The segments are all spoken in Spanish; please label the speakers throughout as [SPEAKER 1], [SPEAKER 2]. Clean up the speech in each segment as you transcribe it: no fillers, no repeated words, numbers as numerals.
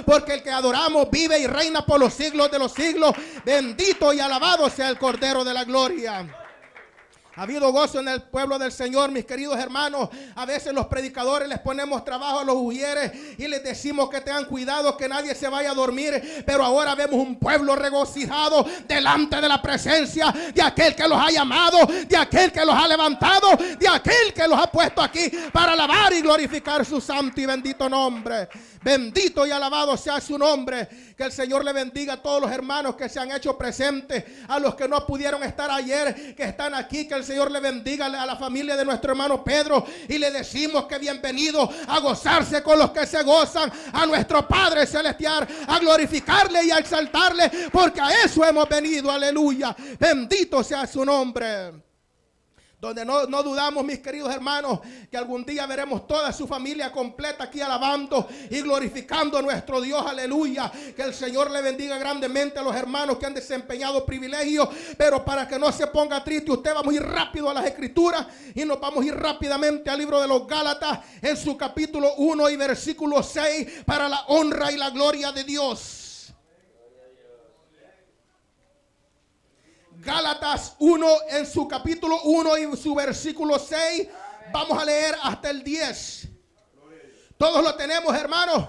[SPEAKER 1] porque el que adoramos vive y reina por los siglos de los siglos. Bendito y alabado sea el Cordero de la Gloria. Ha habido gozo en el pueblo del Señor, mis queridos hermanos. A veces los predicadores les ponemos trabajo a los ujieres y les decimos que tengan cuidado, que nadie se vaya a dormir. Pero ahora vemos un pueblo regocijado delante de la presencia de aquel que los ha llamado, de aquel que los ha levantado, de aquel que los ha puesto aquí para alabar y glorificar su santo y bendito nombre. Bendito y alabado sea su nombre. Que el Señor le bendiga a todos los hermanos que se han hecho presentes, a los que no pudieron estar ayer, que están aquí. Que el Señor le bendiga a la familia de nuestro hermano Pedro, y le decimos que bienvenido a gozarse con los que se gozan, a nuestro Padre Celestial, a glorificarle y a exaltarle, porque a eso hemos venido. Aleluya, bendito sea su nombre. Donde no dudamos, mis queridos hermanos, que algún día veremos toda su familia completa aquí alabando y glorificando a nuestro Dios. Aleluya. Que el Señor le bendiga grandemente a los hermanos que han desempeñado privilegios. Pero para que no se ponga triste usted, vamos a ir rápido a las Escrituras y nos vamos a ir rápidamente al libro de los Gálatas, en su capítulo 1 y versículo 6, para la honra y la gloria de Dios. Gálatas 1, en su capítulo 1 y su versículo 6. Vamos a leer hasta el 10. Todos lo tenemos, hermanos.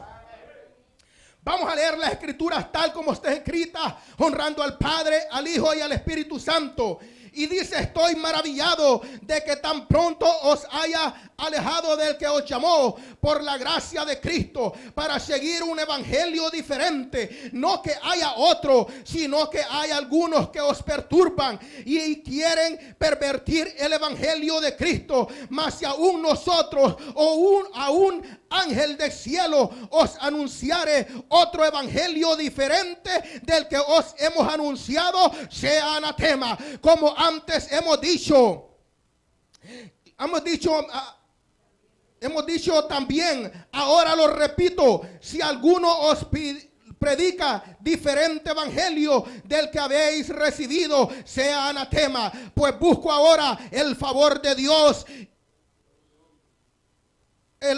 [SPEAKER 1] Vamos a leer las escrituras tal como está escrita, honrando al Padre, al Hijo y al Espíritu Santo. Y dice: estoy maravillado de que tan pronto os haya alejado del que os llamó por la gracia de Cristo, para seguir un evangelio diferente. No que haya otro, sino que hay algunos que os perturban y quieren pervertir el evangelio de Cristo. Mas si aún nosotros o aún ángel del cielo os anunciare otro evangelio diferente del que os hemos anunciado, sea anatema. Como antes hemos dicho también, ahora lo repito: si alguno os predica diferente evangelio del que habéis recibido, sea anatema. Pues busco ahora el favor de Dios.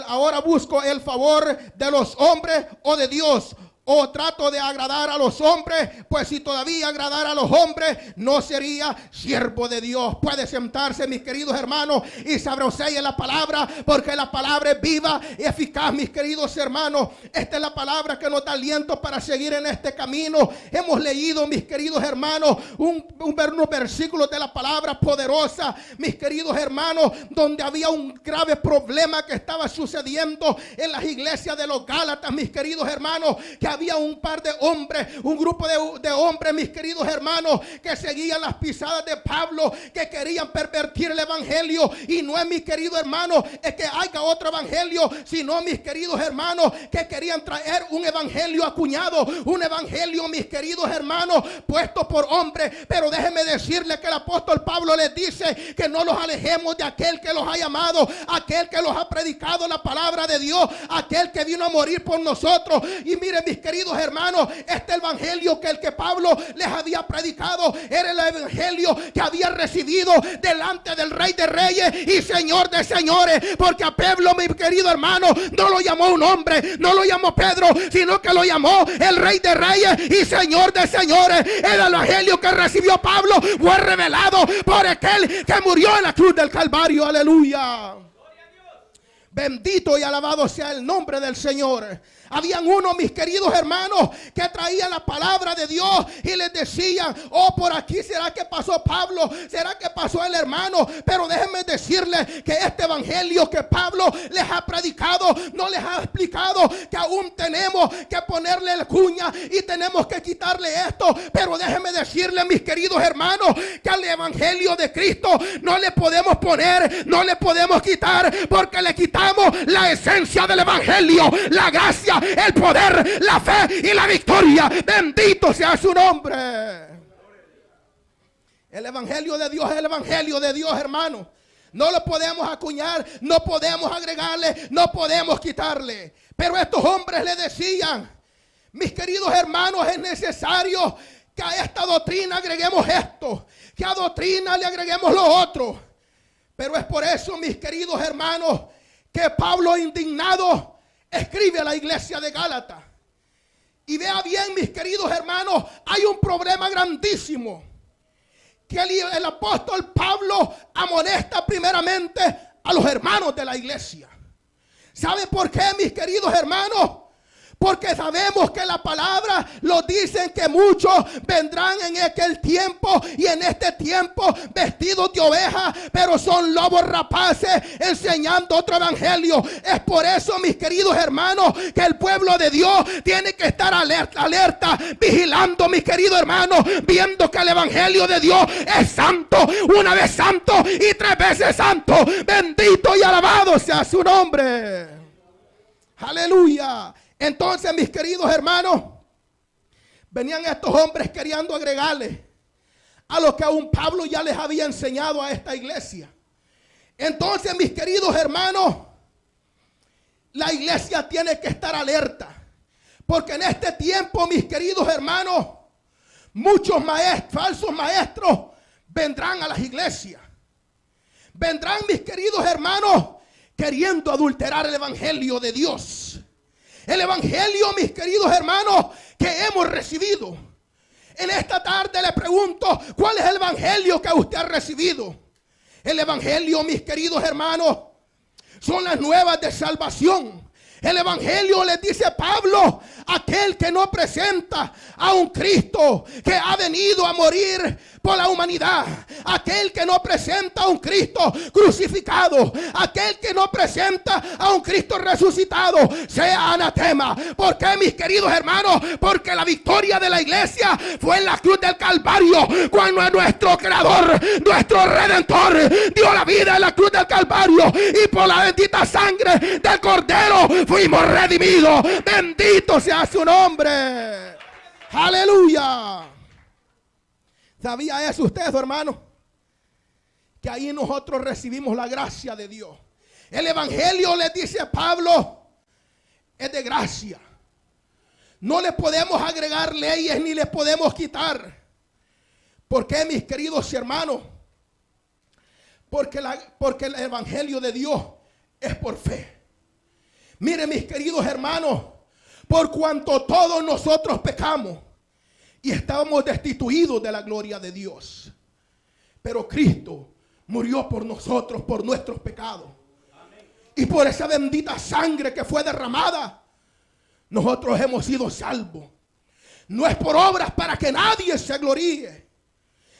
[SPEAKER 1] Ahora busco el favor de los hombres o de Dios. O trato de agradar a los hombres, pues si todavía agradara a los hombres, no sería siervo de Dios. Puede sentarse, mis queridos hermanos, y sabrosee la palabra, porque la palabra es viva y eficaz, mis queridos hermanos. Esta es la palabra que nos da aliento para seguir en este camino. Hemos leído, mis queridos hermanos, unos versículos de la palabra poderosa, mis queridos hermanos, donde había un grave problema que estaba sucediendo en las iglesias de los Gálatas, mis queridos hermanos, que había un par de hombres, un grupo de hombres, mis queridos hermanos, que seguían las pisadas de Pablo, que querían pervertir el evangelio. Y no es, mis queridos hermanos, es que haya otro evangelio, sino, mis queridos hermanos, que querían traer un evangelio acuñado, un evangelio, mis queridos hermanos, puesto por hombres. Pero déjenme decirles que el apóstol Pablo les dice que no nos alejemos de aquel que los ha llamado, aquel que los ha predicado la palabra de Dios, aquel que vino a morir por nosotros. Y miren, mis queridos hermanos, este evangelio que Pablo les había predicado era el evangelio que había recibido delante del Rey de Reyes y Señor de Señores. Porque a Pablo, mi querido hermano, no lo llamó un hombre, no lo llamó Pedro, sino que lo llamó el Rey de Reyes y Señor de Señores. El evangelio que recibió Pablo fue revelado por aquel que murió en la cruz del Calvario. Aleluya. Bendito y alabado sea el nombre del Señor. Habían unos, mis queridos hermanos, que traían la palabra de Dios y les decían: oh, por aquí será que pasó Pablo, será que pasó el hermano. Pero déjenme decirles que este evangelio que Pablo les ha predicado, no les ha explicado que aún tenemos que ponerle el cuña y tenemos que quitarle esto. Pero déjenme decirles, mis queridos hermanos, que al evangelio de Cristo no le podemos poner, no le podemos quitar, porque le quitamos la esencia del evangelio, la gracia, el poder, la fe y la victoria. Bendito sea su nombre. El evangelio de Dios es el evangelio de Dios, hermano. No lo podemos acuñar, no podemos agregarle, no podemos quitarle. Pero estos hombres le decían: mis queridos hermanos, es necesario que a esta doctrina agreguemos esto, que a doctrina le agreguemos lo otro. Pero es por eso, mis queridos hermanos, que Pablo, indignado, escribe a la iglesia de Gálatas Y vea bien, mis queridos hermanos, hay un problema grandísimo. Que el apóstol Pablo amonesta primeramente a los hermanos de la iglesia. ¿Sabe por qué, mis queridos hermanos? Porque sabemos que la palabra lo dicen que muchos vendrán en aquel tiempo y en este tiempo vestidos de oveja, pero son lobos rapaces enseñando otro evangelio. Es por eso, mis queridos hermanos, que el pueblo de Dios tiene que estar alerta, vigilando, mis queridos hermanos, viendo que el evangelio de Dios es santo, una vez santo y tres veces santo. Bendito y alabado sea su nombre. Aleluya. Entonces, mis queridos hermanos, venían estos hombres queriendo agregarle a lo que aún Pablo ya les había enseñado a esta iglesia. Entonces, mis queridos hermanos, la iglesia tiene que estar alerta. Porque en este tiempo, mis queridos hermanos, muchos falsos maestros vendrán a las iglesias. Vendrán, mis queridos hermanos, queriendo adulterar el evangelio de Dios. El evangelio, mis queridos hermanos, que hemos recibido. En esta tarde le pregunto, ¿cuál es el evangelio que usted ha recibido? El evangelio, mis queridos hermanos, son las nuevas de salvación. El evangelio, les dice Pablo, aquel que no presenta a un Cristo que ha venido a morir por la humanidad, aquel que no presenta a un Cristo crucificado, aquel que no presenta a un Cristo resucitado, sea anatema. ¿Por qué, mis queridos hermanos? Porque la victoria de la iglesia fue en la cruz del Calvario, cuando nuestro creador, nuestro redentor, dio la vida en la cruz del Calvario, y por la bendita sangre del Cordero fuimos redimidos. Bendito sea su nombre. Aleluya. ¿Sabía eso usted, hermano? Que ahí nosotros recibimos la gracia de Dios. El evangelio, le dice Pablo, es de gracia. No le podemos agregar leyes ni le podemos quitar. ¿Por qué, mis queridos hermanos? Porque el evangelio de Dios es por fe. Miren, mis queridos hermanos, por cuanto todos nosotros pecamos y estábamos destituidos de la gloria de Dios, pero Cristo murió por nosotros, por nuestros pecados. Amén. Y por esa bendita sangre que fue derramada, nosotros hemos sido salvos. No es por obras para que nadie se gloríe,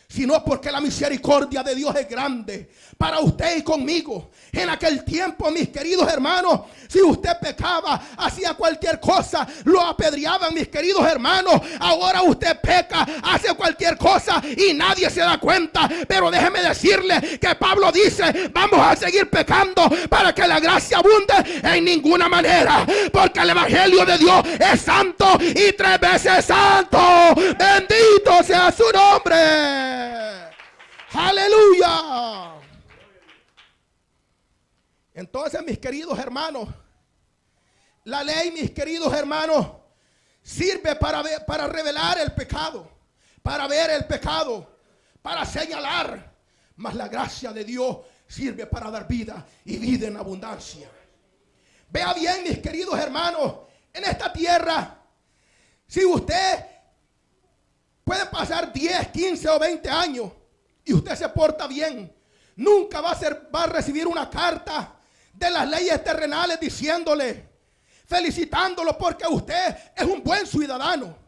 [SPEAKER 1] sino porque la misericordia de Dios es grande para usted y conmigo. En aquel tiempo, mis queridos hermanos, si usted pecaba, hacía cualquier cosa, lo apedreaban, mis queridos hermanos. Ahora usted peca, hace cualquier cosa y nadie se da cuenta. Pero déjeme decirle que Pablo dice, vamos a seguir pecando para que la gracia abunde. En ninguna manera, porque el evangelio de Dios es santo y tres veces santo. Bendito sea su nombre. Aleluya. Entonces, mis queridos hermanos, la ley, mis queridos hermanos, sirve para revelar el pecado, para ver el pecado, para señalar. Mas la gracia de Dios sirve para dar vida y vida en abundancia. Vea bien, mis queridos hermanos, en esta tierra, si usted puede pasar 10, 15 o 20 años y usted se porta bien, nunca va a recibir una carta de las leyes terrenales diciéndole, felicitándolo porque usted es un buen ciudadano.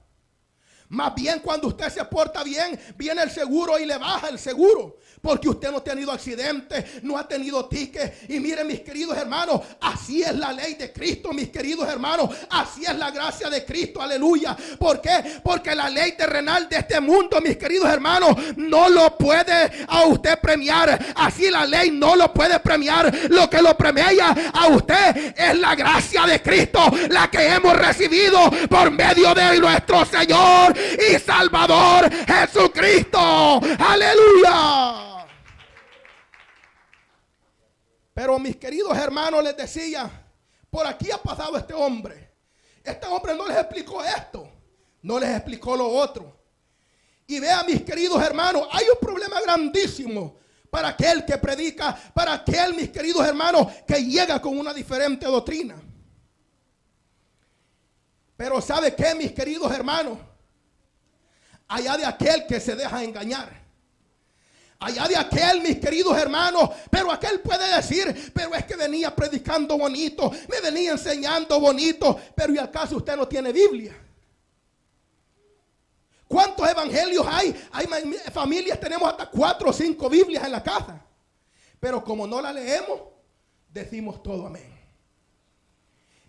[SPEAKER 1] Más bien, cuando usted se porta bien, viene el seguro y le baja el seguro, porque usted no ha tenido accidentes, no ha tenido tickets. Y miren, mis queridos hermanos, así es la ley de Cristo, mis queridos hermanos. Así es la gracia de Cristo, aleluya. ¿Por qué? Porque la ley terrenal de este mundo, mis queridos hermanos, no lo puede a usted premiar. Así la ley no lo puede premiar. Lo que lo premia a usted es la gracia de Cristo, la que hemos recibido por medio de nuestro Señor y Salvador Jesucristo. Aleluya. Pero, mis queridos hermanos, les decía, por aquí ha pasado este hombre. Este hombre no les explicó esto, no les explicó lo otro. Y vean, mis queridos hermanos, hay un problema grandísimo para aquel que predica, para aquel, mis queridos hermanos, que llega con una diferente doctrina. Pero ¿sabe qué, mis queridos hermanos? Allá de aquel que se deja engañar. Allá de aquel, mis queridos hermanos, pero aquel puede decir, pero es que venía predicando bonito, me venía enseñando bonito, pero ¿y acaso usted no tiene Biblia? ¿Cuántos evangelios hay? Hay familias, tenemos hasta 4 o 5 Biblias en la casa, pero como no la leemos, decimos todo amén.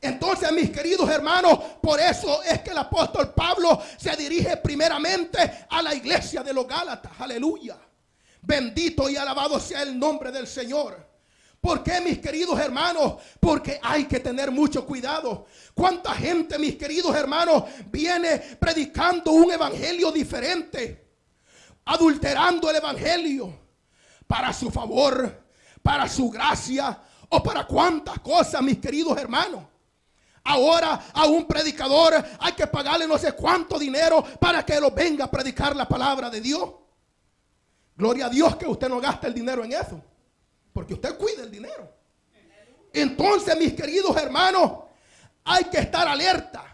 [SPEAKER 1] Entonces, mis queridos hermanos, por eso es que el apóstol Pablo se dirige primeramente a la iglesia de los Gálatas. Aleluya. Bendito y alabado sea el nombre del Señor. ¿Por qué, mis queridos hermanos? Porque hay que tener mucho cuidado. ¿Cuánta gente, mis queridos hermanos, viene predicando un evangelio diferente? Adulterando el evangelio para su favor, para su gracia o para cuántas cosas, mis queridos hermanos. Ahora a un predicador hay que pagarle no sé cuánto dinero para que lo venga a predicar la palabra de Dios. Gloria a Dios que usted no gasta el dinero en eso, porque usted cuida el dinero. Entonces, mis queridos hermanos, hay que estar alerta,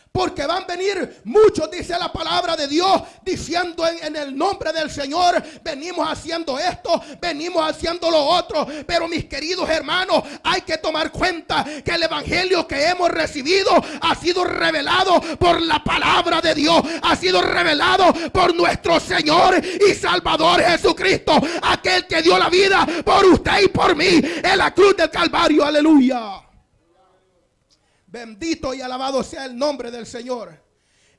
[SPEAKER 1] porque van a venir muchos, dice la palabra de Dios, diciendo en el nombre del Señor, venimos haciendo esto, venimos haciendo lo otro. Pero mis queridos hermanos, hay que tomar cuenta que el evangelio que hemos recibido ha sido revelado por la palabra de Dios, ha sido revelado por nuestro Señor y Salvador Jesucristo, aquel que dio la vida por usted y por mí en la cruz del Calvario. Aleluya. Bendito y alabado sea el nombre del Señor.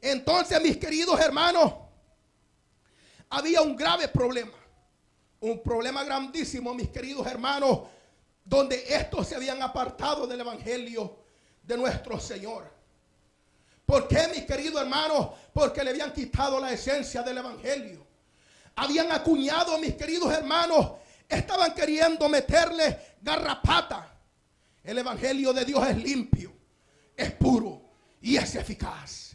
[SPEAKER 1] Entonces, mis queridos hermanos, había un grave problema. Un problema grandísimo, mis queridos hermanos, donde estos se habían apartado del evangelio de nuestro Señor. ¿Por qué, mis queridos hermanos? Porque le habían quitado la esencia del evangelio. Habían acuñado, mis queridos hermanos, estaban queriendo meterle garrapata. El evangelio de Dios es limpio, es puro y es eficaz.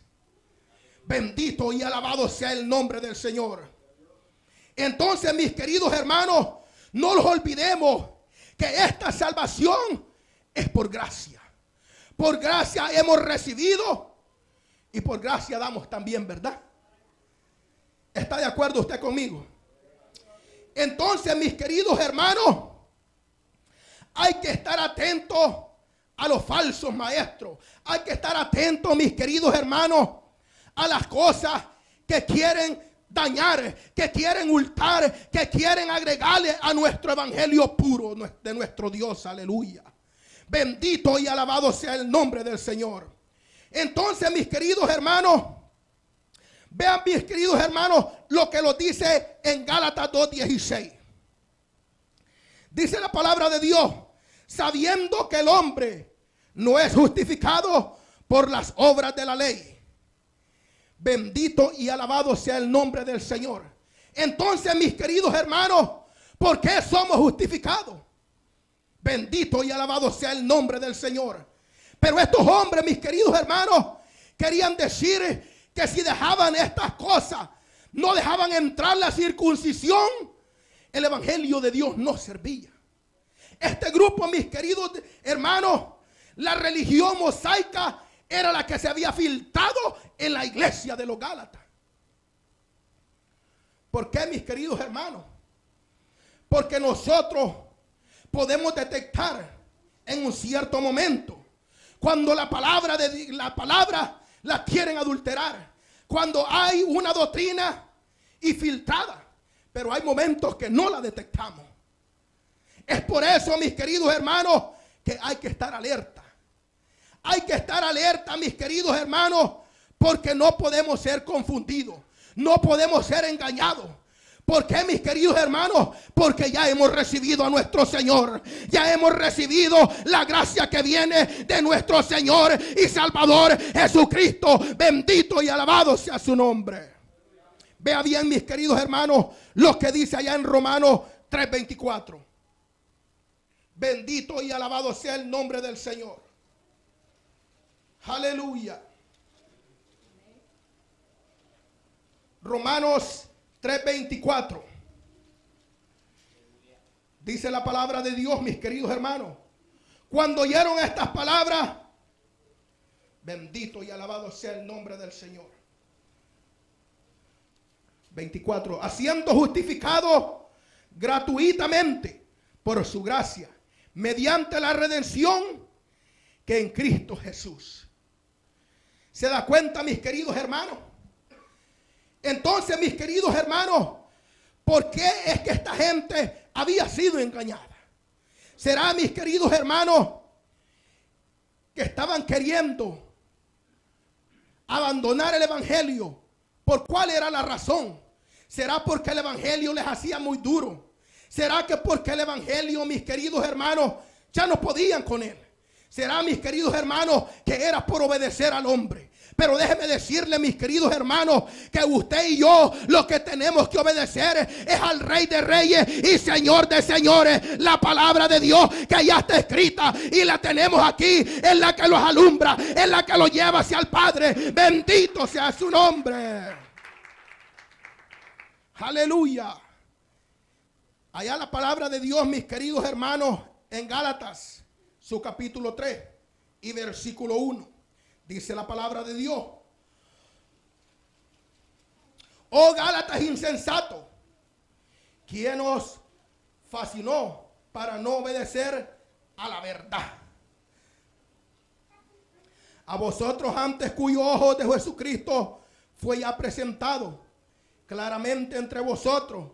[SPEAKER 1] Bendito y alabado sea el nombre del Señor. Entonces, mis queridos hermanos, no los olvidemos que esta salvación es por gracia. Por gracia hemos recibido y por gracia damos también, ¿verdad? ¿Está de acuerdo usted conmigo? Entonces, mis queridos hermanos, hay que estar atentos a los falsos maestros. Hay que estar atentos, mis queridos hermanos, a las cosas que quieren dañar, que quieren hurtar, que quieren agregarle a nuestro evangelio puro de nuestro Dios. Aleluya. Bendito y alabado sea el nombre del Señor. Entonces, mis queridos hermanos, vean, mis queridos hermanos, lo que lo dice en Gálatas 2:16. Dice la palabra de Dios: sabiendo que el hombre no es justificado por las obras de la ley. Bendito y alabado sea el nombre del Señor. Entonces, mis queridos hermanos, ¿por qué somos justificados? Bendito y alabado sea el nombre del Señor. Pero estos hombres, mis queridos hermanos, querían decir que si dejaban estas cosas, no dejaban entrar la circuncisión, el evangelio de Dios no servía. Este grupo, mis queridos hermanos, la religión mosaica era la que se había filtrado en la iglesia de los Gálatas. ¿Por qué, mis queridos hermanos? Porque nosotros podemos detectar en un cierto momento cuando la palabra la quieren adulterar, cuando hay una doctrina infiltrada, pero hay momentos que no la detectamos. Es por eso, mis queridos hermanos, que hay que estar alerta. Hay que estar alerta, mis queridos hermanos, porque no podemos ser confundidos. No podemos ser engañados. ¿Por qué, mis queridos hermanos? Porque ya hemos recibido a nuestro Señor. Ya hemos recibido la gracia que viene de nuestro Señor y Salvador Jesucristo. Bendito y alabado sea su nombre. Vea bien, mis queridos hermanos, lo que dice allá en Romanos 3:24. Bendito y alabado sea el nombre del Señor. Aleluya. Romanos 3:24. Dice la palabra de Dios, mis queridos hermanos. Cuando oyeron estas palabras, Bendito y alabado sea el nombre del Señor. 24. Haciendo justificado gratuitamente por su gracia, mediante la redención que en Cristo Jesús. ¿Se da cuenta, mis queridos hermanos? Entonces, mis queridos hermanos, ¿por qué es que esta gente había sido engañada? ¿Será, mis queridos hermanos, que estaban queriendo abandonar el evangelio? ¿Por cuál era la razón? ¿Será porque el evangelio les hacía muy duro? ¿Será que porque el evangelio, mis queridos hermanos, ya no podían con él? ¿Será, mis queridos hermanos, que era por obedecer al hombre? Pero déjeme decirle, mis queridos hermanos, que usted y yo lo que tenemos que obedecer es al Rey de Reyes y Señor de Señores. La palabra de Dios que ya está escrita y la tenemos aquí, es la que los alumbra, es la que los lleva hacia el Padre. Bendito sea su nombre. Aleluya. Allá la palabra de Dios, mis queridos hermanos, en Gálatas, su capítulo 3 y versículo 1. Dice la palabra de Dios: oh Gálatas insensato, ¿quién os fascinó para no obedecer a la verdad? A vosotros antes, cuyo ojo de Jesucristo fue ya presentado claramente entre vosotros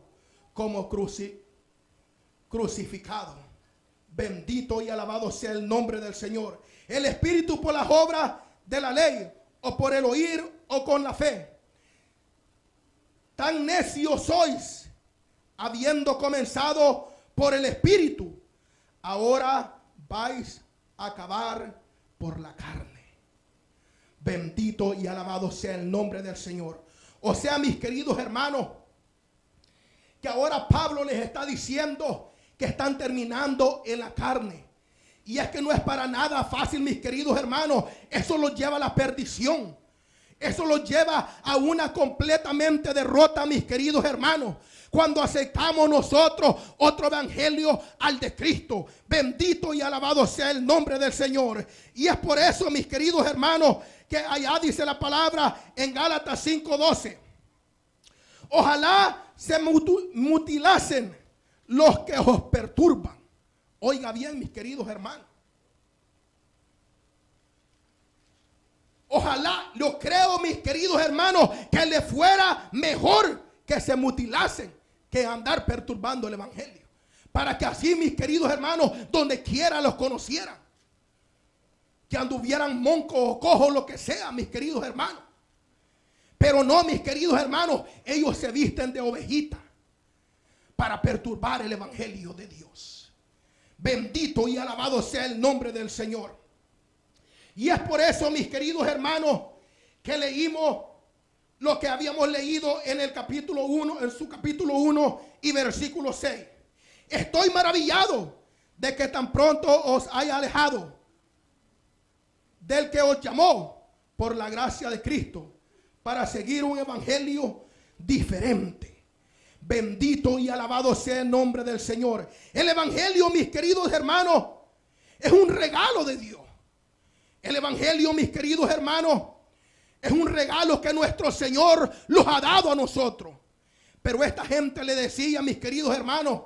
[SPEAKER 1] como crucificado. Bendito y alabado sea el nombre del Señor. El Espíritu por las obras de la ley, o por el oír, o con la fe. Tan necios sois, habiendo comenzado por el Espíritu, ahora vais a acabar por la carne. Bendito y alabado sea el nombre del Señor. O sea, mis queridos hermanos, que ahora Pablo les está diciendo que están terminando en la carne. Y es que no es para nada fácil, mis queridos hermanos. Eso los lleva a la perdición. Eso los lleva a una completamente derrota, mis queridos hermanos. Cuando aceptamos nosotros otro evangelio al de Cristo. Bendito y alabado sea el nombre del Señor. Y es por eso, mis queridos hermanos, que allá dice la palabra en Gálatas 5:12. Ojalá se mutilasen los que os perturban. Oiga bien, mis queridos hermanos. Ojalá, lo creo, mis queridos hermanos, que les fuera mejor que se mutilasen que andar perturbando el evangelio. Para que así, mis queridos hermanos, donde quiera los conocieran. Que anduvieran moncos o cojos, lo que sea, mis queridos hermanos. Pero no, mis queridos hermanos, ellos se visten de ovejita para perturbar el evangelio de Dios. Bendito y alabado sea el nombre del Señor. Y es por eso, mis queridos hermanos, que leímos lo que habíamos leído en el capítulo 1, en su capítulo 1 y versículo 6. Estoy maravillado de que tan pronto os haya alejado del que os llamó por la gracia de Cristo para seguir un evangelio diferente. Bendito y alabado sea el nombre del Señor. El evangelio, mis queridos hermanos, es un regalo de Dios. El evangelio, mis queridos hermanos, es un regalo que nuestro Señor los ha dado a nosotros. Pero esta gente le decía, mis queridos hermanos,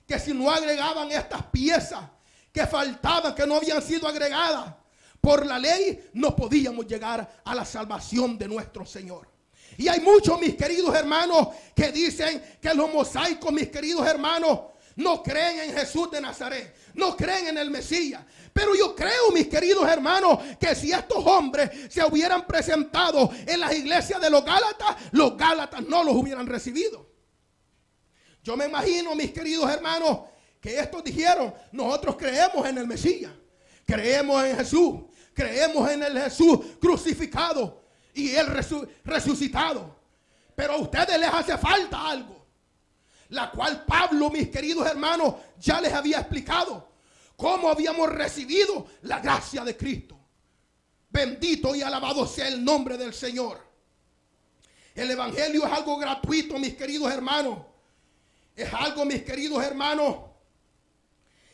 [SPEAKER 1] que si no agregaban estas piezas que faltaban, que no habían sido agregadas por la ley, no podíamos llegar a la salvación de nuestro Señor. Y hay muchos, mis queridos hermanos, que dicen que los mosaicos, mis queridos hermanos, no creen en Jesús de Nazaret, no creen en el Mesías. Pero yo creo, mis queridos hermanos, que si estos hombres se hubieran presentado en las iglesias de los Gálatas no los hubieran recibido. Yo me imagino, mis queridos hermanos, que estos dijeron: nosotros creemos en el Mesías, creemos en Jesús, creemos en el Jesús crucificado y el resucitado. Pero a ustedes les hace falta algo, la cual Pablo, mis queridos hermanos, ya les había explicado cómo habíamos recibido la gracia de Cristo. Bendito y alabado sea el nombre del Señor. El evangelio es algo gratuito, mis queridos hermanos. Es algo, mis queridos hermanos,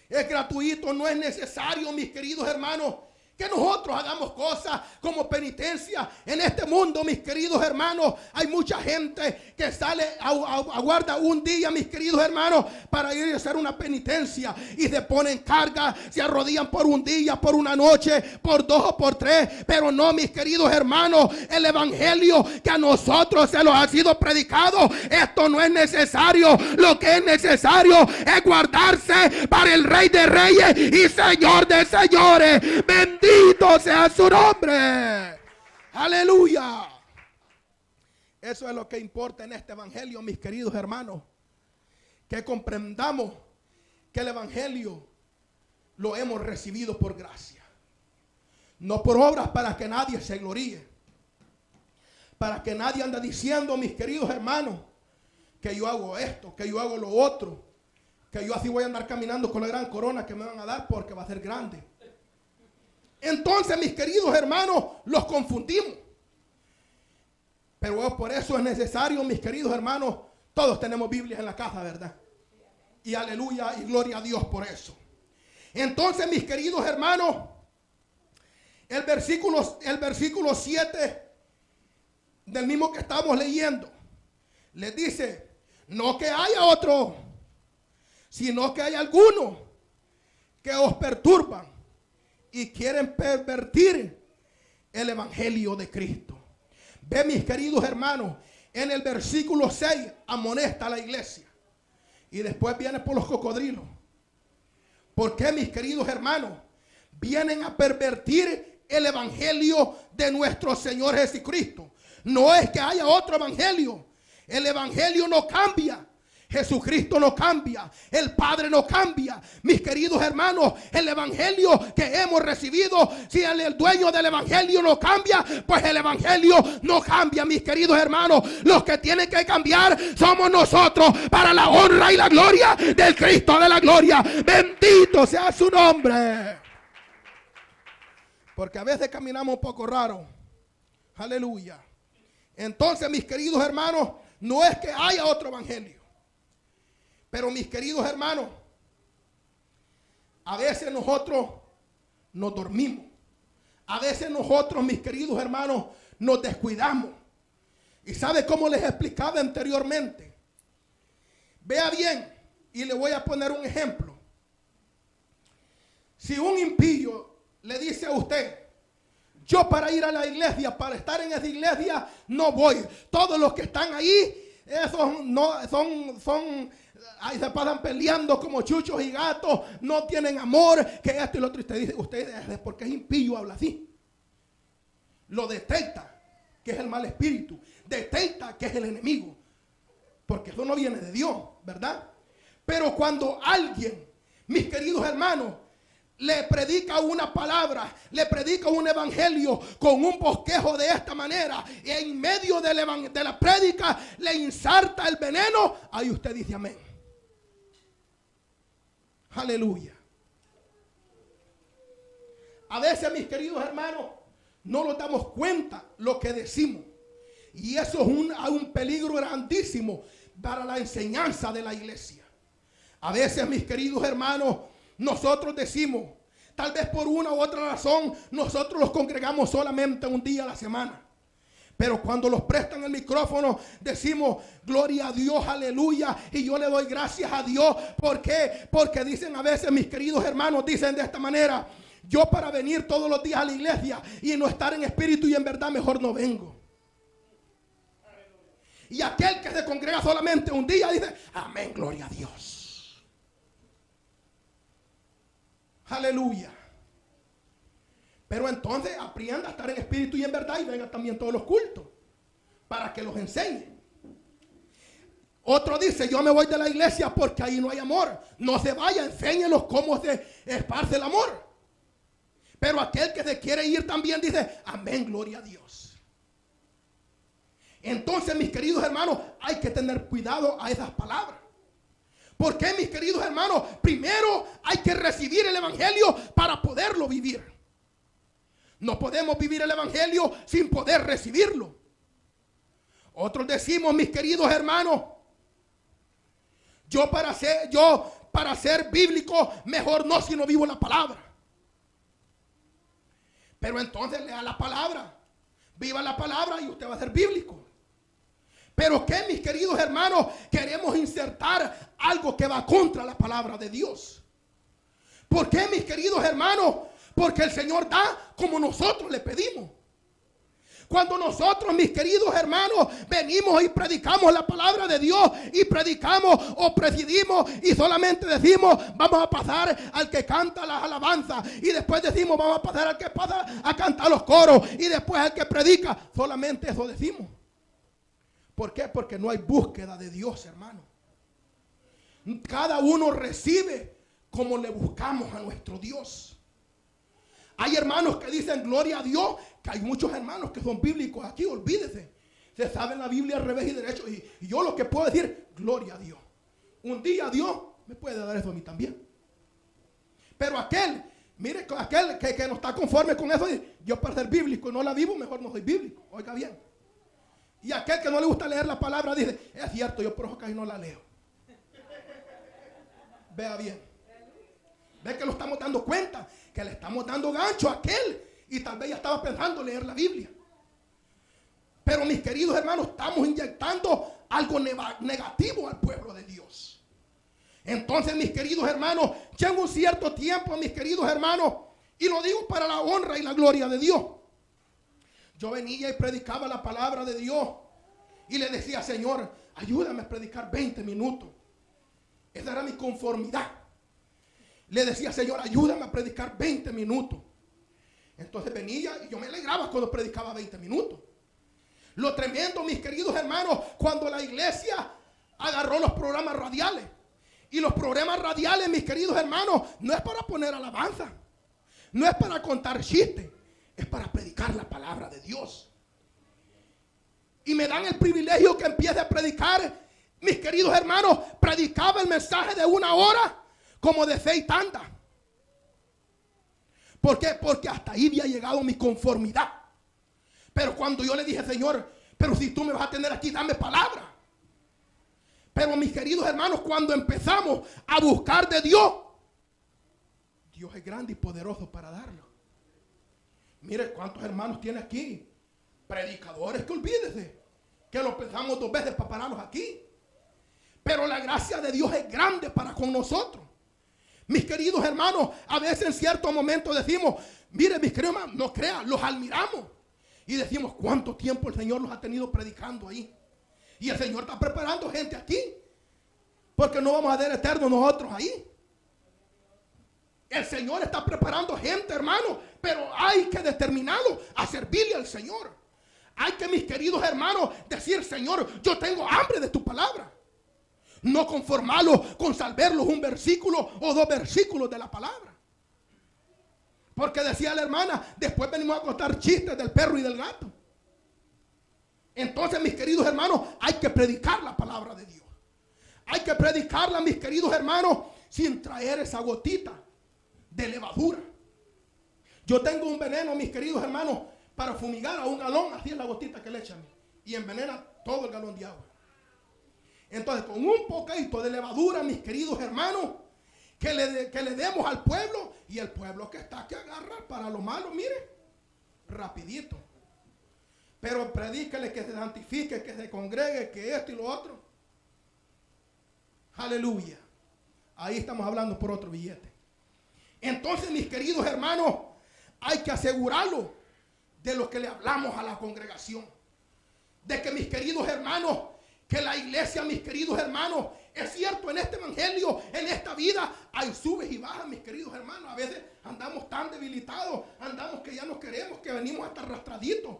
[SPEAKER 1] es gratuito. No es necesario, mis queridos hermanos, Que nosotros hagamos cosas como penitencia. En este mundo, mis queridos hermanos, hay mucha gente que sale, aguarda un día, mis queridos hermanos, para ir a hacer una penitencia. Y se ponen carga, se arrodillan por un día, por una noche, por 2 o por 3. Pero no, mis queridos hermanos, el evangelio que a nosotros se nos ha sido predicado, esto no es necesario. Lo que es necesario es guardarse para el Rey de Reyes y Señor de Señores. Bendito sea su nombre. Aleluya. Eso es lo que importa en este evangelio, mis queridos hermanos. Que comprendamos que el evangelio lo hemos recibido por gracia. No por obras, para que nadie se gloríe. Para que nadie ande diciendo, mis queridos hermanos, que yo hago esto, que yo hago lo otro, que yo así voy a andar caminando con la gran corona que me van a dar porque va a ser grande. Entonces, mis queridos hermanos, los confundimos. Pero por eso es necesario, mis queridos hermanos, todos tenemos Biblias en la casa, ¿verdad? Y aleluya y gloria a Dios por eso. Entonces, mis queridos hermanos, el versículo 7 del mismo que estamos leyendo, les dice, no que haya otro, sino que hay algunos que os perturban y quieren pervertir el evangelio de Cristo. Ve, mis queridos hermanos, en el versículo 6 amonesta a la iglesia y después viene por los cocodrilos. ¿Por qué, mis queridos hermanos? Vienen a pervertir el evangelio de nuestro Señor Jesucristo. No es que haya otro evangelio. El evangelio no cambia. Jesucristo no cambia, el Padre no cambia. Mis queridos hermanos, el evangelio que hemos recibido, si el dueño del evangelio no cambia, pues el evangelio no cambia, mis queridos hermanos. Los que tienen que cambiar somos nosotros, para la honra y la gloria del Cristo de la gloria. Bendito sea su nombre. Porque a veces caminamos un poco raro. Aleluya. Entonces, mis queridos hermanos, no es que haya otro evangelio. Pero, mis queridos hermanos, a veces nosotros nos dormimos. A veces nosotros, mis queridos hermanos, nos descuidamos. ¿Y sabe cómo les explicaba anteriormente? Vea bien, y le voy a poner un ejemplo. Si un impío le dice a usted, yo para ir a la iglesia, para estar en esa iglesia, no voy. Todos los que están ahí, esos no son ahí se pasan peleando como chuchos y gatos, no tienen amor, que esto y lo otro. Y usted dice, usted, porque es impío, habla así. Lo detecta, que es el mal espíritu. Detecta que es el enemigo. Porque eso no viene de Dios, ¿verdad? Pero cuando alguien, mis queridos hermanos, le predica una palabra, le predica un evangelio con un bosquejo de esta manera, y en medio de la prédica le inserta el veneno, ahí usted dice amén. Aleluya. A veces, mis queridos hermanos, no nos damos cuenta lo que decimos, y eso es un peligro grandísimo para la enseñanza de la iglesia. A veces, mis queridos hermanos, nosotros decimos, tal vez por una u otra razón, nosotros los congregamos solamente un día a la semana. Pero cuando los prestan el micrófono, decimos, gloria a Dios, aleluya. Y yo le doy gracias a Dios. ¿Por qué? Porque dicen a veces, mis queridos hermanos, dicen de esta manera, yo para venir todos los días a la iglesia y no estar en espíritu y en verdad, mejor no vengo. Y aquel que se congrega solamente un día dice, amén, gloria a Dios. Aleluya. Pero entonces aprenda a estar en espíritu y en verdad y venga también todos los cultos para que los enseñe. Otro dice, yo me voy de la iglesia porque ahí no hay amor. No se vaya, enséñenos cómo se esparce el amor. Pero aquel que se quiere ir también dice, amén, gloria a Dios. Entonces, mis queridos hermanos, hay que tener cuidado a esas palabras. ¿Por qué, mis queridos hermanos? Primero hay que recibir el evangelio para poderlo vivir. No podemos vivir el evangelio sin poder recibirlo. Otros decimos, mis queridos hermanos, yo para ser bíblico, mejor no si no vivo la palabra. Pero entonces lea la palabra, viva la palabra y usted va a ser bíblico. Pero que, mis queridos hermanos, queremos insertar algo que va contra la palabra de Dios. ¿Por qué, mis queridos hermanos? Porque el Señor da como nosotros le pedimos. Cuando nosotros, mis queridos hermanos, venimos y predicamos la palabra de Dios y predicamos o presidimos y solamente decimos, vamos a pasar al que canta las alabanzas, y después decimos, vamos a pasar al que pasa a cantar los coros, y después al que predica, solamente eso decimos. ¿Por qué? Porque no hay búsqueda de Dios, hermano. Cada uno recibe como le buscamos a nuestro Dios. Hay hermanos que dicen gloria a Dios, que hay muchos hermanos que son bíblicos aquí, olvídese. Se saben la Biblia al revés y derecho, y yo lo que puedo decir, gloria a Dios. Un día Dios me puede dar eso a mí también. Pero aquel, mire, aquel que no está conforme con eso, dice, yo para ser bíblico no la vivo, mejor no soy bíblico. Oiga bien. Y aquel que no le gusta leer la palabra dice, es cierto, yo por eso casi no la leo. Vea bien. Ve que lo estamos dando cuenta, que le estamos dando gancho a aquel, y tal vez ya estaba pensando leer la Biblia. Pero, mis queridos hermanos, estamos inyectando algo negativo al pueblo de Dios. Entonces, mis queridos hermanos, llega un cierto tiempo, mis queridos hermanos, y lo digo para la honra y la gloria de Dios. Yo venía y predicaba la palabra de Dios y le decía, Señor, ayúdame a predicar 20 minutos. Esa era mi conformidad. Le decía, Señor, ayúdame a predicar 20 minutos. Entonces venía y yo me alegraba cuando predicaba 20 minutos. Lo tremendo, mis queridos hermanos, cuando la iglesia agarró los programas radiales. Y los programas radiales, mis queridos hermanos, no es para poner alabanza, no es para contar chistes, es para predicar la palabra de Dios. Y me dan el privilegio que empiece a predicar. Mis queridos hermanos, predicaba el mensaje de 1 hora como de 6 tandas. ¿Por qué? Porque hasta ahí había llegado mi conformidad. Pero cuando yo le dije, Señor, pero si tú me vas a tener aquí, dame palabra. Pero, mis queridos hermanos, cuando empezamos a buscar de Dios, Dios es grande y poderoso para darlo. Mire cuántos hermanos tiene aquí, predicadores, que olvídese que los pensamos 2 veces para pararlos aquí. Pero la gracia de Dios es grande para con nosotros. Mis queridos hermanos, a veces en ciertos momentos decimos, mire, mis queridos hermanos, no crean, los admiramos. Y decimos, ¿cuánto tiempo el Señor los ha tenido predicando ahí? Y el Señor está preparando gente aquí, porque no vamos a ser eternos nosotros ahí. El Señor está preparando gente, hermano, pero hay que determinado a servirle al Señor. Hay que, mis queridos hermanos, decir, Señor, yo tengo hambre de tu palabra. No conformarlo con saberlos un versículo o 2 versículos de la palabra. Porque decía la hermana, después venimos a contar chistes del perro y del gato. Entonces, mis queridos hermanos, hay que predicar la palabra de Dios. Hay que predicarla, mis queridos hermanos, sin traer esa gotita de levadura. Yo tengo un veneno, mis queridos hermanos, para fumigar a 1 galón, así es la gotita que le echan, y envenena todo el galón de agua. Entonces, con un poquito de levadura, mis queridos hermanos, que le demos al pueblo, y el pueblo que está que agarra para lo malo, mire, rapidito. Pero predíquele que se santifique, que se congregue, que esto y lo otro. Aleluya. Ahí estamos hablando por otro billete. Entonces, mis queridos hermanos, hay que asegurarlo de lo que le hablamos a la congregación. De que, mis queridos hermanos, que la iglesia, mis queridos hermanos, es cierto, en este evangelio, en esta vida, hay subes y bajas, mis queridos hermanos. A veces andamos tan debilitados, andamos que ya no queremos, que venimos hasta arrastraditos.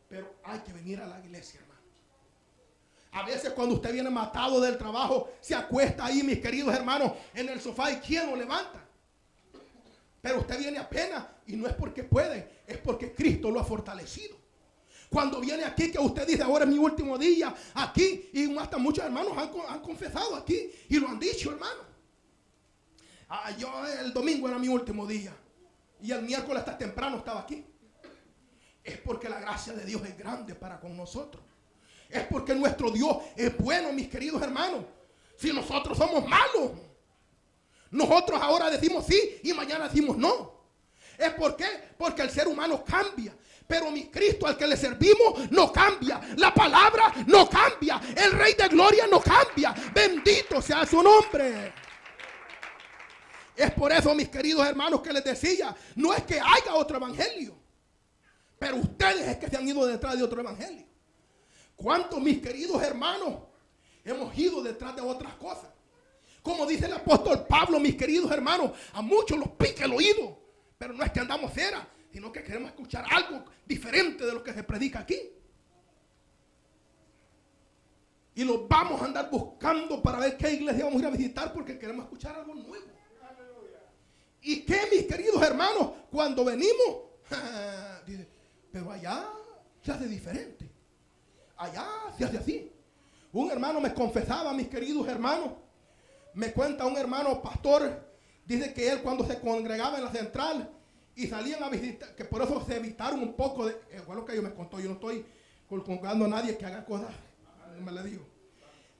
[SPEAKER 1] Pero hay que venir a la iglesia, hermano. A veces cuando usted viene matado del trabajo, se acuesta ahí, mis queridos hermanos, en el sofá, y ¿quién lo levanta? Pero usted viene apenas, y no es porque puede, es porque Cristo lo ha fortalecido. Cuando viene aquí, que usted dice, ahora es mi último día aquí, y hasta muchos hermanos han confesado aquí, y lo han dicho, hermano. Yo el domingo era mi último día, y el miércoles hasta temprano estaba aquí. Es porque la gracia de Dios es grande para con nosotros. Es porque nuestro Dios es bueno, mis queridos hermanos. Si nosotros somos malos, nosotros ahora decimos sí y mañana decimos no. ¿Es por qué? Porque el ser humano cambia. Pero mi Cristo, al que le servimos, no cambia. La palabra no cambia. El Rey de Gloria no cambia. Bendito sea su nombre. Es por eso, mis queridos hermanos, que les decía, no es que haya otro evangelio, pero ustedes es que se han ido detrás de otro evangelio. ¿Cuántos, mis queridos hermanos, hemos ido detrás de otras cosas? Como dice el apóstol Pablo, mis queridos hermanos, a muchos los pica el oído, pero no es que andamos fuera, sino que queremos escuchar algo diferente de lo que se predica aquí. Y los vamos a andar buscando para ver qué iglesia vamos a ir a visitar, porque queremos escuchar algo nuevo. ¿Y qué, mis queridos hermanos? Cuando venimos, dice, pero allá se hace diferente. Allá se hace así. Un hermano me confesaba, mis queridos hermanos, me cuenta un hermano pastor, dice que él cuando se congregaba en la central y salían a visitar, que por eso se evitaron un poco de, fue lo que ellos me contó, yo no estoy colgando a nadie que haga cosas, no me le digo.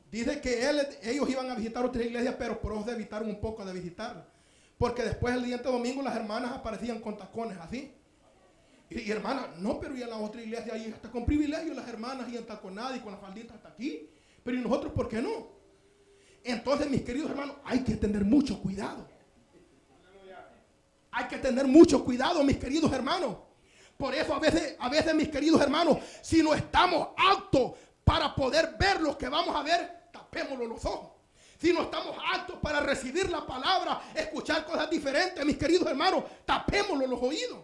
[SPEAKER 1] Dice que ellos iban a visitar otras iglesias, pero por eso se evitaron un poco de visitarla. Porque después el siguiente domingo las hermanas aparecían con tacones así. Y hermanas, no, pero y en la otra iglesia ahí hasta con privilegio las hermanas y taconadas y con las falditas hasta aquí. Pero ¿y nosotros por qué no? Entonces, mis queridos hermanos, hay que tener mucho cuidado. Hay que tener mucho cuidado, mis queridos hermanos. Por eso a veces, mis queridos hermanos, si no estamos aptos para poder ver lo que vamos a ver, tapémoslo los ojos. Si no estamos aptos para recibir la palabra, escuchar cosas diferentes, mis queridos hermanos, tapémoslo los oídos.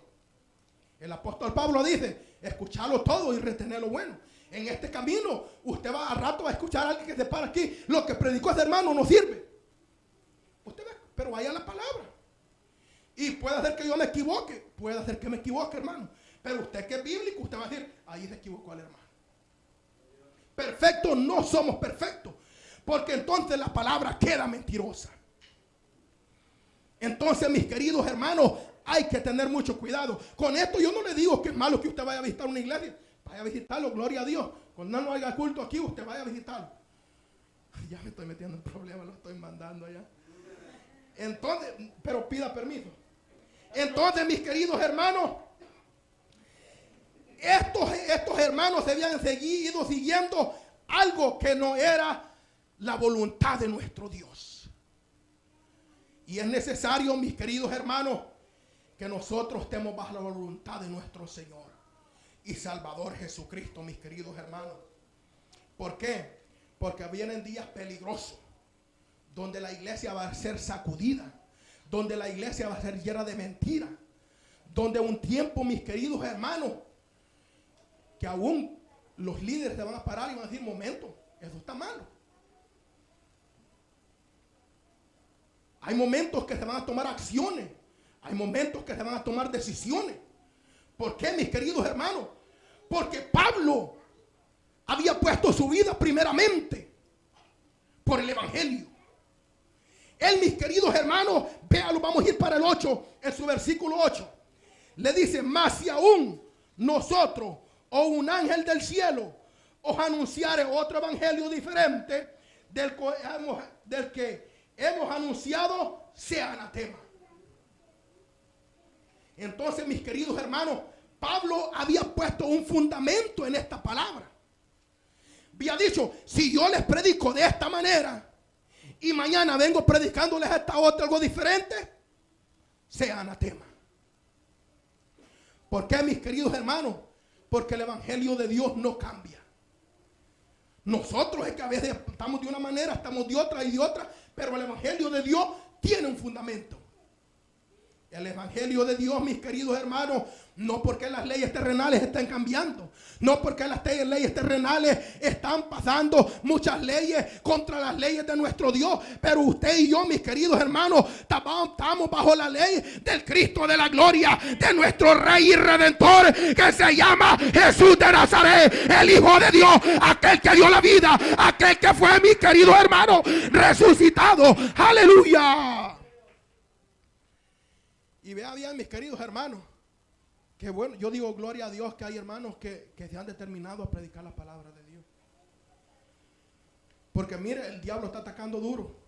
[SPEAKER 1] El apóstol Pablo dice, escucharlo todo y retener lo bueno. En este camino, usted va a rato a escuchar a alguien que se para aquí. Lo que predicó ese hermano no sirve. Usted ve, pero vaya la palabra. Y puede hacer que yo me equivoque. Puede hacer que me equivoque, hermano. Pero usted que es bíblico, usted va a decir, ahí se equivocó el hermano. Perfectos no somos perfectos. Porque entonces la palabra queda mentirosa. Entonces, mis queridos hermanos, hay que tener mucho cuidado. Con esto yo no le digo que es malo que usted vaya a visitar una iglesia. Vaya a visitarlo, gloria a Dios. Cuando no haya culto aquí, usted vaya a visitarlo. Ya me estoy metiendo en problemas, lo estoy mandando allá. Entonces, pero pida permiso. Entonces, mis queridos hermanos, estos hermanos se habían seguido siguiendo algo que no era la voluntad de nuestro Dios. Y es necesario, mis queridos hermanos, que nosotros estemos bajo la voluntad de nuestro Señor y Salvador Jesucristo, mis queridos hermanos. ¿Por qué? Porque vienen días peligrosos, donde la iglesia va a ser sacudida, donde la iglesia va a ser llena de mentiras, donde un tiempo, mis queridos hermanos, que aún los líderes se van a parar y van a decir, momento, eso está malo. Hay momentos que se van a tomar acciones. Hay momentos que se van a tomar decisiones. ¿Por qué, mis queridos hermanos? Porque Pablo había puesto su vida primeramente por el evangelio. Él, mis queridos hermanos, véalo, vamos a ir para el 8, en su versículo 8. Le dice, mas si aún nosotros o un ángel del cielo os anunciare otro evangelio diferente del que hemos anunciado, sea anatema. Entonces, mis queridos hermanos, Pablo había puesto un fundamento en esta palabra. Había dicho, si yo les predico de esta manera y mañana vengo predicándoles esta otra algo diferente, sea anatema. ¿Por qué, mis queridos hermanos? Porque el evangelio de Dios no cambia. Nosotros es que a veces estamos de una manera, estamos de otra y de otra, pero el evangelio de Dios tiene un fundamento. El evangelio de Dios, mis queridos hermanos, no porque las leyes terrenales estén cambiando, no porque las leyes terrenales están pasando muchas leyes contra las leyes de nuestro Dios, pero usted y yo, mis queridos hermanos, estamos bajo la ley del Cristo de la gloria, de nuestro Rey y Redentor, que se llama Jesús de Nazaret, el Hijo de Dios, aquel que dio la vida, aquel que fue, mi querido hermano, resucitado. Aleluya. Y vea bien, mis queridos hermanos, que bueno, yo digo gloria a Dios que hay hermanos que se han determinado a predicar la palabra de Dios. Porque mire, el diablo está atacando duro.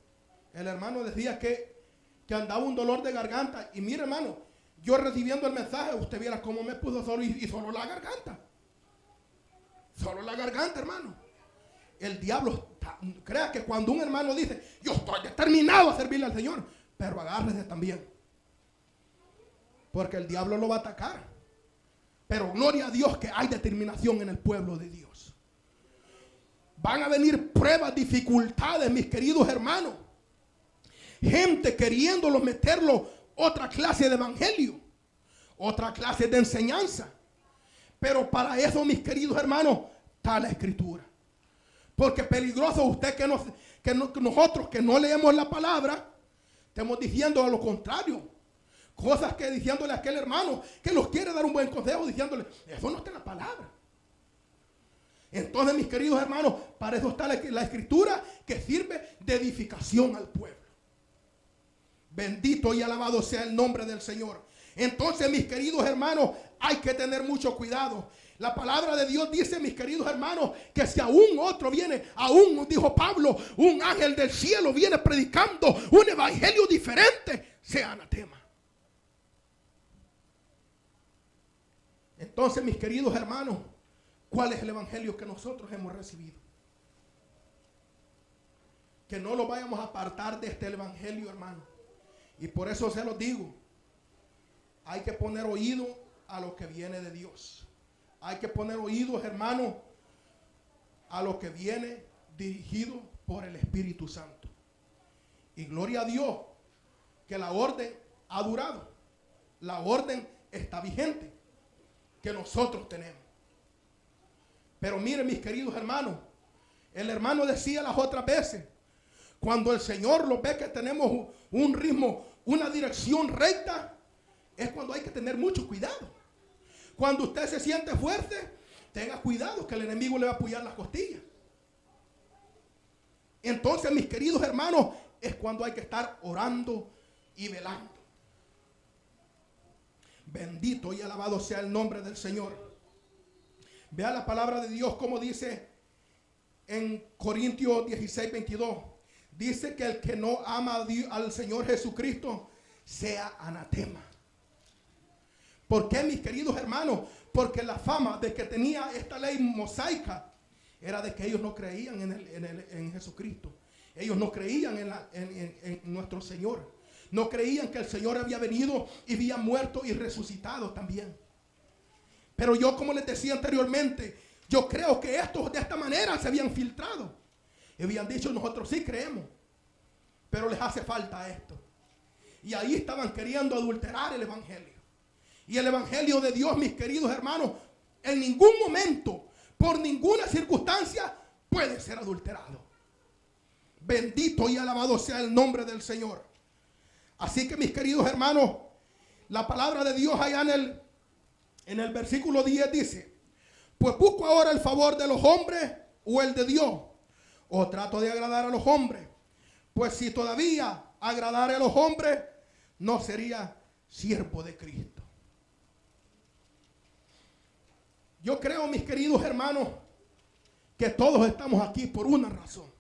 [SPEAKER 1] El hermano decía que andaba un dolor de garganta. Y mire, hermano, Yo recibiendo el mensaje, usted viera cómo me puso solo y solo la garganta. Solo la garganta, hermano. El diablo, crea que cuando un hermano dice, yo estoy determinado a servirle al Señor, pero agárrese también. Porque el diablo lo va a atacar. Pero gloria a Dios que hay determinación en el pueblo de Dios. Van a venir pruebas, dificultades, mis queridos hermanos. Gente queriéndolo meterlo otra clase de evangelio, otra clase de enseñanza. Pero para eso, mis queridos hermanos, está la escritura. Porque peligroso usted que nosotros que no leemos la palabra, estamos diciendo a lo contrario. Cosas que diciéndole a aquel hermano que nos quiere dar un buen consejo, diciéndole, eso no está en la palabra. Entonces, mis queridos hermanos, para eso está la escritura que sirve de edificación al pueblo. Bendito y alabado sea el nombre del Señor. Entonces, mis queridos hermanos, hay que tener mucho cuidado. La palabra de Dios dice, mis queridos hermanos, que si aún otro viene, aún dijo Pablo, un ángel del cielo viene predicando un evangelio diferente, sea anatema. Entonces, mis queridos hermanos, ¿cuál es el evangelio que nosotros hemos recibido? Que no lo vayamos a apartar de este evangelio, hermano. Y por eso se los digo, hay que poner oído a lo que viene de Dios. Hay que poner oídos, hermano, a lo que viene dirigido por el Espíritu Santo. Y gloria a Dios que la orden ha durado. La orden está vigente que nosotros tenemos. Pero miren, mis queridos hermanos, el hermano decía las otras veces, cuando el Señor lo ve que tenemos un ritmo, una dirección recta, es cuando hay que tener mucho cuidado. Cuando usted se siente fuerte, tenga cuidado que el enemigo le va a apoyar las costillas. Entonces, mis queridos hermanos, es cuando hay que estar orando y velando. Bendito y alabado sea el nombre del Señor. Vea la palabra de Dios como dice en Corintios 16, 22. Dice que el que no ama a Dios, al Señor Jesucristo, sea anatema. ¿Por qué, mis queridos hermanos? Porque la fama de que tenía esta ley mosaica era de que ellos no creían en Jesucristo. Ellos no creían en nuestro Señor. No creían que el Señor había venido y había muerto y resucitado también. Pero yo, como les decía anteriormente, yo creo que estos de esta manera se habían filtrado. Y habían dicho, nosotros sí creemos, pero les hace falta esto. Y ahí estaban queriendo adulterar el evangelio. Y el evangelio de Dios, mis queridos hermanos, en ningún momento, por ninguna circunstancia, puede ser adulterado. Bendito y alabado sea el nombre del Señor. Así que, mis queridos hermanos, la palabra de Dios allá en el versículo 10 dice, pues busco ahora el favor de los hombres o el de Dios, o trato de agradar a los hombres. Pues si todavía agradara a los hombres, no sería siervo de Cristo. Yo creo, mis queridos hermanos, que todos estamos aquí por una razón.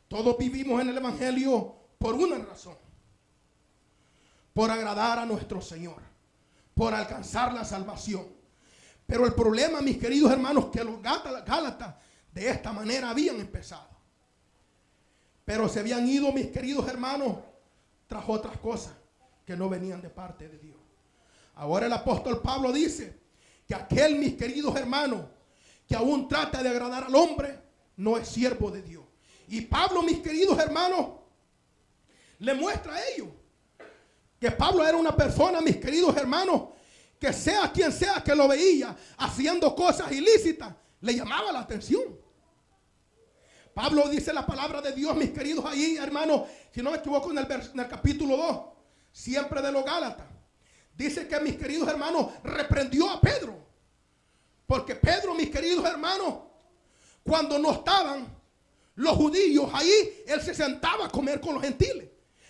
[SPEAKER 1] Todos vivimos en el evangelio por una razón. Por agradar a nuestro Señor. Por alcanzar la salvación. Pero el problema, mis queridos hermanos, que los Gálatas de esta manera habían empezado. Pero se habían ido, mis queridos hermanos, tras otras cosas que no venían de parte de Dios. Ahora el apóstol Pablo dice que aquel, mis queridos hermanos, que aún trata de agradar al hombre, no es siervo de Dios. Y Pablo, mis queridos hermanos, le muestra a ellos que Pablo era una persona, mis queridos hermanos, que sea quien sea que lo veía haciendo cosas ilícitas, le llamaba la atención. Pablo dice la palabra de Dios, mis queridos, ahí, hermanos, si no me equivoco, en el capítulo 2, siempre de los Gálatas. Dice que, mis queridos hermanos, reprendió a Pedro. Porque Pedro, mis queridos hermanos, cuando no estaban los judíos ahí, él se sentaba a comer con los gentiles.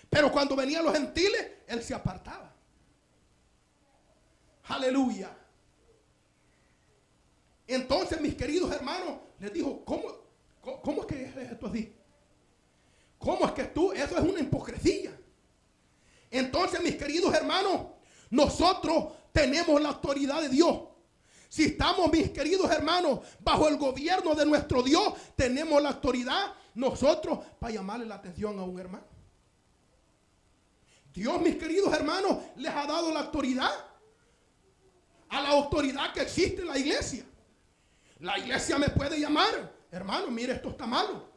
[SPEAKER 1] Pero cuando venían los gentiles, él se apartaba. Aleluya. Entonces, mis queridos hermanos, les dijo, ¿cómo es que es esto así? ¿Cómo es que tú? Eso es una hipocresía. Entonces, mis queridos hermanos, Nosotros tenemos la autoridad de Dios. Si estamos, mis queridos hermanos, bajo el gobierno de nuestro Dios, tenemos la autoridad nosotros para llamarle la atención a un hermano. Dios, mis queridos hermanos, les ha dado la autoridad a la autoridad que existe en la iglesia. La iglesia me puede llamar, hermano, mire, esto está malo.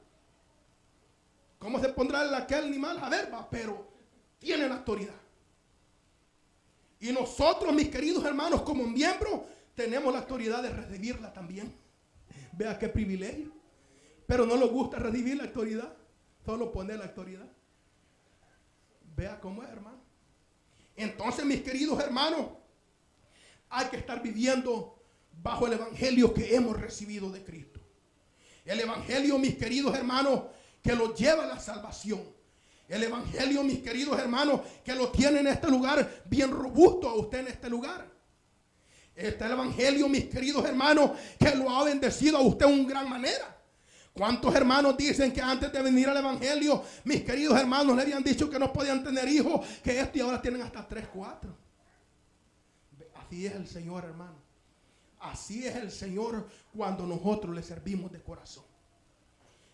[SPEAKER 1] ¿Cómo se pondrá aquel animal? A ver, va, pero tiene la autoridad. Y nosotros, mis queridos hermanos, como miembros, tenemos la autoridad de recibirla también. Vea qué privilegio. Pero no nos gusta recibir la autoridad, solo poner la autoridad. Vea cómo es, hermano. Entonces, mis queridos hermanos, hay que estar viviendo bajo el evangelio que hemos recibido de Cristo. El evangelio, mis queridos hermanos, que lo lleva a la salvación. El evangelio, mis queridos hermanos, que lo tiene en este lugar bien robusto a usted en este lugar. Este es el evangelio, mis queridos hermanos, que lo ha bendecido a usted en gran manera. ¿Cuántos hermanos dicen que antes de venir al evangelio, mis queridos hermanos, le habían dicho que no podían tener hijos, que esto y ahora tienen hasta 3, 4? Así es el Señor, hermano. Así es el Señor cuando nosotros le servimos de corazón.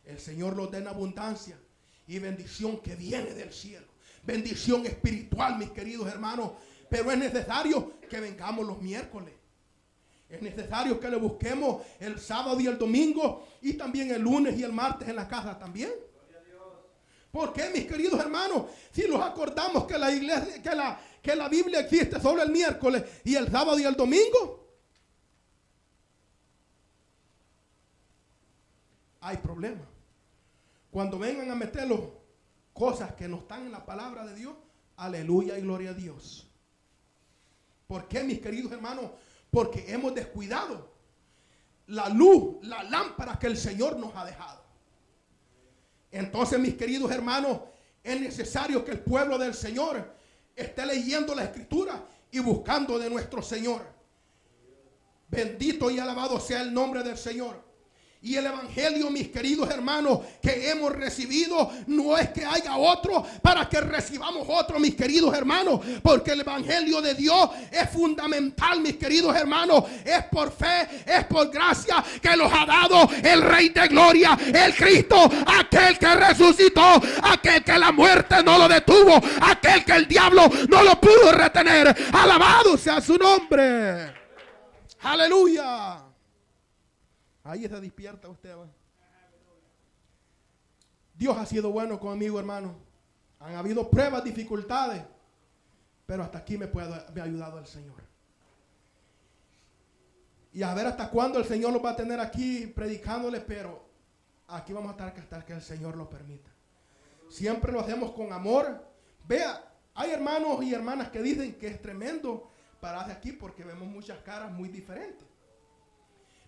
[SPEAKER 1] El Señor nos da en abundancia y bendición que viene del cielo. Bendición espiritual, mis queridos hermanos. Pero es necesario que vengamos los miércoles. Es necesario que le busquemos el sábado y el domingo, y también el lunes y el martes en la casa también. ¿Por qué, mis queridos hermanos? Si nos acordamos que la iglesia, que la Biblia existe solo el miércoles y el sábado y el domingo, hay problemas. Cuando vengan a meterlos cosas que no están en la palabra de Dios, aleluya y gloria a Dios. ¿Por qué, mis queridos hermanos? Porque hemos descuidado la luz, la lámpara que el Señor nos ha dejado. Entonces, mis queridos hermanos, es necesario que el pueblo del Señor esté leyendo la Escritura y buscando de nuestro Señor. Bendito y alabado sea el nombre del Señor. Y el evangelio, mis queridos hermanos, que hemos recibido, no es que haya otro para que recibamos otro, mis queridos hermanos, porque el evangelio de Dios es fundamental, mis queridos hermanos. Es por fe, es por gracia que los ha dado el Rey de Gloria, el Cristo, aquel que resucitó, aquel que la muerte no lo detuvo, aquel que el diablo no lo pudo retener. Alabado sea su nombre. Aleluya. Ahí se despierta usted, ¿va? Dios ha sido bueno conmigo, hermano. Han habido pruebas, dificultades, pero hasta aquí me ha ayudado el Señor. Y a ver hasta cuándo el Señor nos va a tener aquí predicándole, pero aquí vamos a estar hasta que el Señor lo permita. Siempre lo hacemos con amor. Vea, hay hermanos y hermanas que dicen que es tremendo pararse aquí porque vemos muchas caras muy diferentes.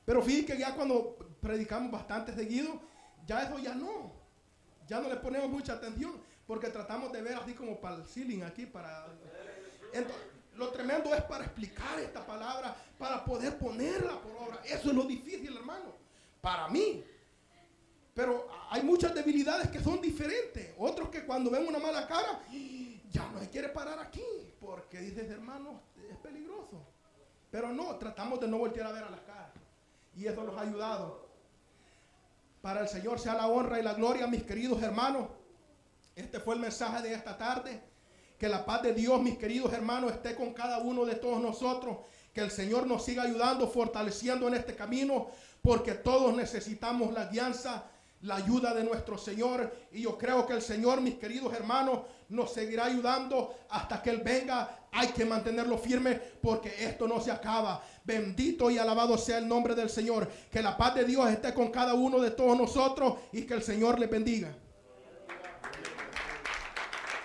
[SPEAKER 1] Pero fíjense que ya cuando predicamos bastante seguido, ya eso ya no le ponemos mucha atención, porque tratamos de ver así como para el ceiling aquí, entonces, lo tremendo es para explicar esta palabra, para poder ponerla por obra. Eso es lo difícil, hermano, para mí. Pero hay muchas debilidades que son diferentes. Otros que cuando ven una mala cara, ya no se quiere parar aquí, porque dices, hermano, es peligroso. Pero no, tratamos de no voltear a ver a las caras. Y eso nos ha ayudado. Para el Señor sea la honra y la gloria, mis queridos hermanos. Este fue el mensaje de esta tarde. Que la paz de Dios, mis queridos hermanos, esté con cada uno de todos nosotros. Que el Señor nos siga ayudando, fortaleciendo en este camino, porque todos necesitamos la guianza, la ayuda de nuestro Señor. Y yo creo que el Señor, mis queridos hermanos, nos seguirá ayudando hasta que Él venga. Hay que mantenerlo firme, porque esto no se acaba. Bendito y alabado sea el nombre del Señor. Que la paz de Dios esté con cada uno de todos nosotros y que el Señor les bendiga.